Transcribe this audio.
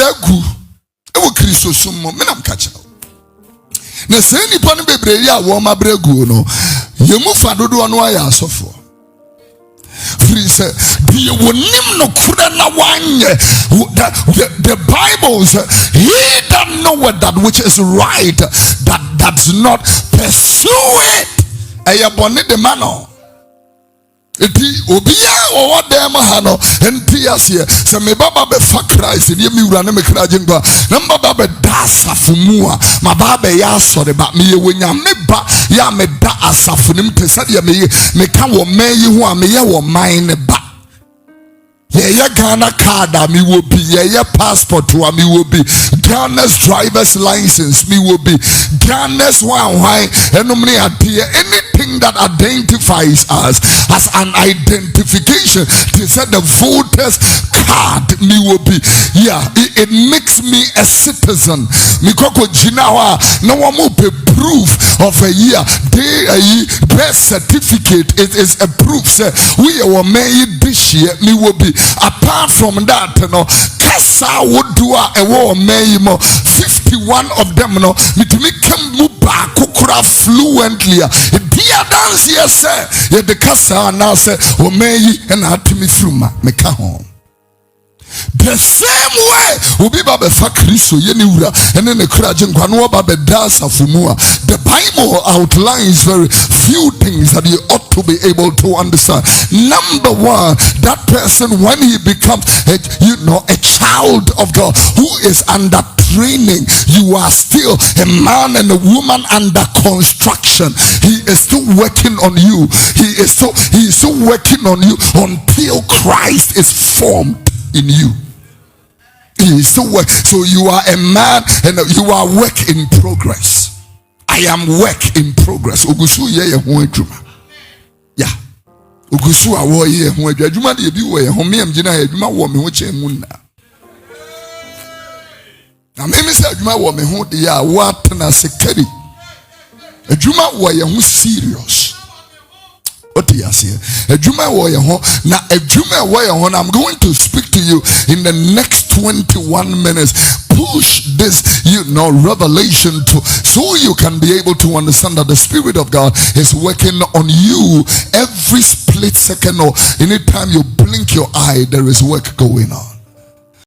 egu ewo Kristo summo me nam ka kyerɛ na se nipa no bebre ya wo ma Abregu no yemu fa dodo no ayɛ asɔfo free say the wonim no kura na wanye the Bible says he that knoweth that which is right that does not pursue it ayabone de mano eti obiya o dem ha no enti ase se me baba be fa Christ ne mi wura ne me kra jengba na baba be da asafo mu a ma baba ya sore ba me ye wonya me ba ya me da asafo nim pesa de me ka wo man yi ho a me ye wo man ne ba ye Ghana card me will be ye passport to me will be Ghana's driver's license me will be Ghana's one why anything that identifies us as an identification they said the voters card me will be it makes me a citizen me koko jinawa no one will be proof of a year birth certificate it is a proof say we are made this year me will be apart from that no kasa wodua ewo meyimo 51 of them no mitumi kemu ba kokora fluently dia dance yes ye de kasa na say o meyi na atimi fruma meka ho the same way obi ba be fa Kristo ye ni wura ene ne kuraje nkwa no ba be dasa fumu a the Bible outlines very few things that you ought to be able to understand. Number one, that person when he becomes a child of God who is under training, you are still a man and a woman under construction. He is still working on you. He is still working on you until Christ is formed in you. He is still work. So you are a man and you are work in progress. I am work in progress. Ogusu ye ho adwuma. Yeah. Ogusu awo ye ho adwuma de bi wo ye ho me am gina adwuma wo me ho che mu na. Na me say adwuma wo me ho de ya wa tena sekari. Adwuma wo ye ho serious. Now, I'm going to speak to you in the next 21 minutes. Push this, revelation so you can be able to understand that the Spirit of God is working on you every split second, or anytime you blink your eye, there is work going on.